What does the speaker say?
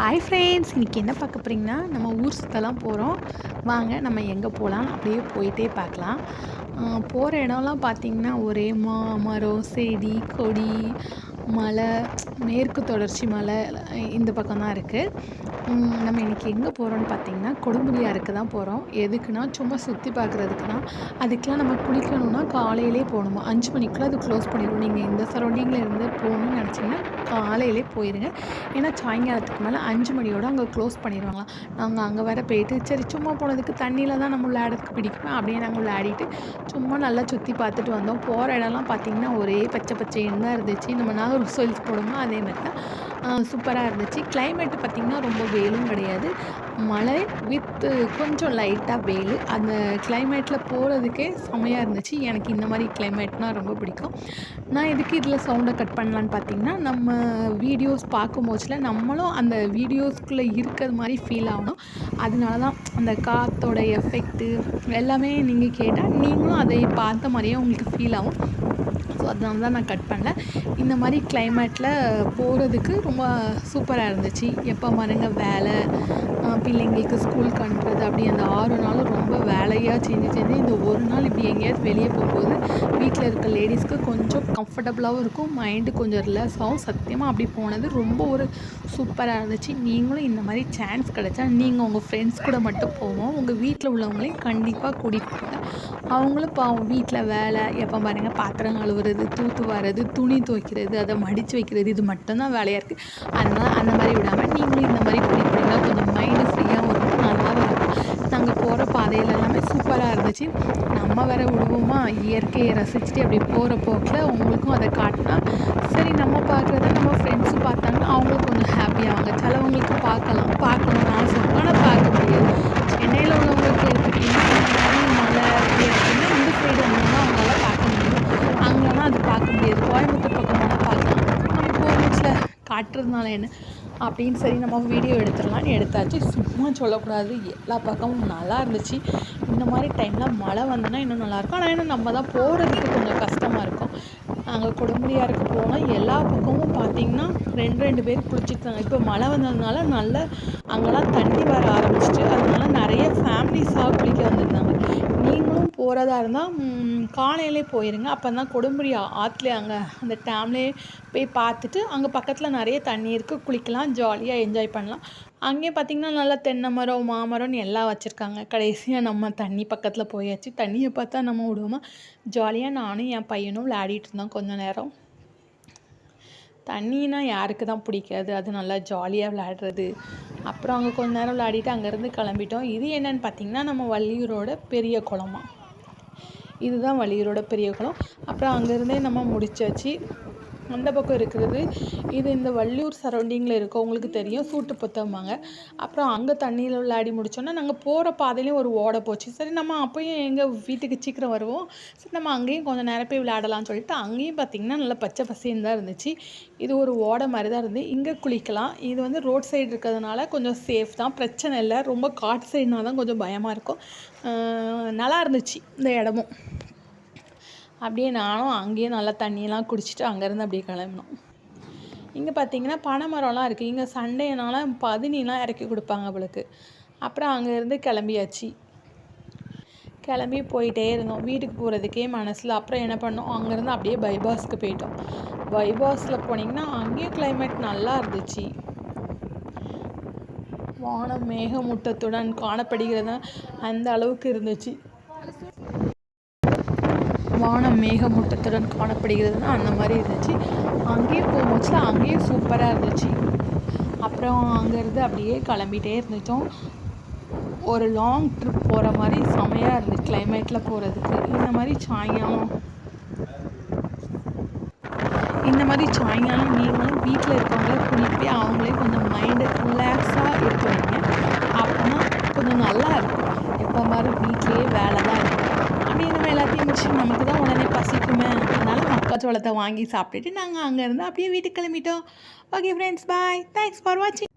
Hi friends, இன்றைக்கி என்ன பார்க்க போகிறீங்கன்னா, நம்ம ஊர் சுற்றலாம் போகிறோம். வாங்க நம்ம எங்கே போகலாம் அப்படியே போயிட்டே பார்க்கலாம். போகிற இடம்லாம் பார்த்திங்கன்னா ஒரே மரம், செடி, கொடி, மலை, மேற்கு தொடர்ச்சி மலை இந்த பக்கம் தான் இருக்குது. நம்ம இன்றைக்கி எங்கே போகிறோன்னு பார்த்திங்கன்னா கொடுமுடியாருக்கு தான் போகிறோம். எதுக்குன்னா சும்மா சுற்றி பார்க்குறதுக்கு தான். அதுக்கெலாம் நம்ம குளிக்கணும்னா காலையிலே போகணுமா, 5 மணிக்குள்ளே அது க்ளோஸ் பண்ணிடுவோம். நீங்கள் இந்த சரௌண்டிங்கில் இருந்து போகணுன்னு நினச்சிங்கன்னா காலையிலே போயிடுங்க. ஏன்னா சாயங்காலத்துக்கு மேலே 5 மணியோடு அங்கே க்ளோஸ் பண்ணிடுவாங்களாம். நாங்கள் அங்கே வேறு போயிட்டு சரி சும்மா போனதுக்கு தண்ணியில் தான் நம்ம விளையாடுறதுக்கு பிடிக்குமே, அப்படியே நாங்கள் விளையாடிட்டு சும்மா நல்லா சுற்றி பார்த்துட்டு வந்தோம். போகிற இடம்லாம் பார்த்திங்கன்னா ஒரே பச்சை பச்சைன்னு தான் இருந்துச்சு. நம்ம நாகர் கோயிலுக்கு போனோமோ அதே மாதிரி தான் சூப்பராக இருந்துச்சு. கிளைமேட்டு பார்த்திங்கன்னா ரொம்ப வெயிலும் கிடையாது, மழை வித் கொஞ்சம் லைட்டாக வெயில். அந்த கிளைமேட்டில் போகிறதுக்கே செம்மையாக இருந்துச்சு. எனக்கு இந்த மாதிரி கிளைமேட்னால் ரொம்ப பிடிக்கும். நான் எதுக்கு இதில் சவுண்டை கட் பண்ணலான்னு பார்த்திங்கன்னா, நம்ம வீடியோஸ் பார்க்கும்போதுல நம்மளும் அந்த வீடியோஸ்குள்ளே இருக்கிறது மாதிரி ஃபீல் ஆகணும். அதனால தான் அந்த காற்றோட எஃபெக்ட்டு எல்லாமே நீங்கள் கேட்டால் நீங்களும் அதை பார்த்த மாதிரியே உங்களுக்கு ஃபீல் ஆகும். ஸோ அதனால தான் நான் கட் பண்ணல. இந்த மாதிரி கிளைமேட்டில் போகிறதுக்கு ரொம்ப சூப்பராக இருந்துச்சு. எப்போ பாருங்க வேலை, பிள்ளைங்களுக்கு ஸ்கூலுக்கு அனுப்புறது, அப்படி அந்த 6 நாளும் ரொம்ப வேலையாக செஞ்சு இந்த ஒரு நாள் இப்படி எங்கேயாவது வெளியே போகும்போது வீட்டில் இருக்க லேடிஸ்க்கு கொஞ்சம் கம்ஃபர்டபுளாகவும் இருக்கும், மைண்டு கொஞ்சம் ரிலாக்ஸ் ஆகும். சத்தியமாக அப்படி போனது ரொம்ப ஒரு சூப்பராக இருந்துச்சு. நீங்களும் இந்த மாதிரி சான்ஸ் கிடைச்சா நீங்கள் உங்கள் ஃப்ரெண்ட்ஸ் கூட மட்டும் போவோம், உங்கள் வீட்டில் உள்ளவங்களையும் கண்டிப்பாக கூட்டிகிட்டு போங்க. அவங்களும் பாவம் வீட்டில் வேலை, எப்போ பாருங்கள் பாத்திரம் கழுவுறது, தூத்து வர்றது, துணி துவைக்கிறது, அதை மடித்து வைக்கிறது, இது மட்டும்தான் வேலையாக இருக்குது. அதனால் அந்த மாதிரி விடாமல் நீங்களும் இந்த மாதிரி கூட்டிகிட்டு போனீங்கன்னா கொஞ்சம் மைண்டு ஃப்ரீயாகவும் இருக்கும், நல்லாவும் இருக்கும். நாங்கள் போகிற பாதையில் எல்லாமே சூப்பராக இருந்துச்சு. நம்ம வேற விடுவோமா, இயற்கையை ரசிச்சுட்டு அப்படி போகிற போக்கில் உங்களுக்கும் அதை காட்டினா சரி, நம்ம பார்க்குறத நம்ம ஃப்ரெண்ட்ஸும் பார்த்தாங்கன்னா அவங்களும் கொஞ்சம் ஹாப்பியாவாங்க. சிலவங்களுக்கு பார்க்கணும்னு ஆசை இருக்கும், ஆனால் பார்க்க முடியாது. சென்னையில் உள்ளவங்களுக்கு எடுத்துக்கிட்டிங்கன்னா மழை இருக்குன்னா இந்த சைடு வந்தோம்னா அவங்களால பார்க்க முடியும், அங்கெல்லாம் அது பார்க்க முடியாது. கோயம்புத்தூர் பக்கம் போனால் பார்க்கலாம். நம்ம போகும்போதுல காட்டுறதுனால என்ன அப்படின்னு சரி நம்ம வீடியோ எடுத்துடலான்னு எடுத்தாச்சு. சும்மா சொல்லக்கூடாது, எல்லா பக்கமும் நல்லா இருந்துச்சு. இந்த மாதிரி டைமில் மழை வந்தோன்னா இன்னும் நல்லாயிருக்கும். ஆனால் இன்னும் நம்ம தான் போகிறதுக்கு கொஞ்சம் கஷ்டமாக இருக்கும். நாங்கள் கொடுமுடியாருக்கு போனால் எல்லா பக்கமும் பார்த்திங்கன்னா 2 பேர் குளிச்சுட்டாங்க. இப்போ மழை வந்ததுனால நல்ல அங்கெல்லாம் தண்ணி வர ஆரம்பிச்சிட்டு, அதனால நிறைய ஃபேமிலிஸாக குளிக்க வந்திருந்தாங்க. நீங்களும் போகிறதா இருந்தால் காலையிலே போயிருங்க. அப்போ தான் கொடுமுடி ஆற்றுல அங்கே அந்த டேம்லேயே போய் பார்த்துட்டு அங்கே பக்கத்தில் நிறைய தண்ணி இருக்குது, குளிக்கலாம், ஜாலியாக என்ஜாய் பண்ணலாம். அங்கேயே பார்த்திங்கன்னா நல்லா தென்னை மரம், மாமரம்னு எல்லாம் வச்சுருக்காங்க. கடைசியாக நம்ம தண்ணி பக்கத்தில் போயாச்சு. தண்ணியை பார்த்தா நம்ம விடுவோமா, ஜாலியாக நானும் என் பையனும் விளையாடிட்டு இருந்தோம் கொஞ்சம் நேரம். தண்ணினா யாருக்கு தான் பிடிக்காது, அது நல்லா ஜாலியாக விளையாடுறது. அப்புறம் அங்கே கொஞ்ச நேரம் விளையாடிட்டு அங்கேருந்து கிளம்பிட்டோம். இது என்னென்னு பார்த்திங்கன்னா நம்ம வள்ளியூரோட பெரிய குளமா, இதுதான் வள்ளியூரோட பெரிய குளம். அப்புறம் அங்கேருந்தே நம்ம முடிச்சாச்சு. அந்த பக்கம் இருக்கிறது இது இந்த வள்ளியூர் சரௌண்டிங்கில் இருக்கவங்களுக்கு தெரியும், சூட்டு புத்தம்பாங்க. அப்புறம் அங்கே தண்ணியில் விளையாடி முடித்தோன்னா நாங்கள் போகிற பாதையிலையும் ஒரு ஓடை போச்சு. சரி நம்ம அப்போயும் எங்கள் வீட்டுக்கு சீக்கிரம் வருவோம், சரி நம்ம அங்கேயும் கொஞ்சம் நேரம் போய் விளையாடலாம்னு சொல்லிட்டு அங்கேயும் பார்த்திங்கன்னா நல்லா பச்சை பசேன்னு தான் இருந்துச்சு. இது ஒரு ஓடை மாதிரி தான் இருந்து இங்கே குளிக்கலாம். இது வந்து ரோட் சைடு இருக்கிறதுனால கொஞ்சம் சேஃப் தான், பிரச்சனை இல்லை. ரொம்ப காட்டு சைடுனா தான் கொஞ்சம் பயமாக இருக்கும். நல்லா இருந்துச்சு இந்த இடமும். அப்படியே நானும் அங்கேயே நல்லா தண்ணியெல்லாம் குடிச்சிட்டு அங்கேருந்து அப்படியே கிளம்பினோம். இங்கே பார்த்திங்கன்னா பனை மரம்லாம் இருக்குது. இங்கே சண்டேனால பதினிலாம் இறக்கி கொடுப்பாங்க அவளுக்கு. அப்புறம் அங்கேருந்து கிளம்பியாச்சு. கிளம்பி போயிட்டே இருந்தோம். வீட்டுக்கு போகிறதுக்கே மனசில். அப்புறம் என்ன பண்ணோம், அங்கேருந்து அப்படியே பைபாஸ்க்கு போயிட்டோம். பைபாஸில் போனீங்கன்னா அங்கேயும் கிளைமேட் நல்லா இருந்துச்சு. வானம் மேகமூட்டத்துடன் காணப்படுகிறது, அந்த அளவுக்கு இருந்துச்சு. வானம் மேகமூட்டத்துடன் காணப்படுகிறதுனா அந்த மாதிரி இருந்துச்சு. அங்கேயும் போகும்போதுல அங்கேயும் சூப்பராக இருந்துச்சு. அப்புறம் அங்கேருந்து அப்படியே கிளம்பிட்டே இருந்துச்சோம். ஒரு லாங் ட்ரிப் போகிற மாதிரி செமையாக இருந்துச்சு கிளைமேட்டில் போகிறதுக்கு. இந்த மாதிரி சாயங்காலம் நீங்களும் வீட்டில் இருக்கவங்கள குளிப்பி அவங்களே கொஞ்சம் மைண்டு ரிலாக்ஸாக இருக்குவீங்க. அப்போனா கொஞ்சம் நல்லா இருக்கும். எப்போ மாதிரி வீட்லேயே வேலை தான் இருக்கும். அப்படியே நம்ம எல்லாத்தையும் முடிச்சு நமக்கு தான் உடனே பசிக்குமே, அதனால் மக்காச்சோளத்தை வாங்கி சாப்பிட்டுட்டு நாங்கள் அங்கேருந்து அப்படியே வீட்டுக்கு கிளம்பிட்டோம். Okay friends, bye. Thanks for வாட்சிங்.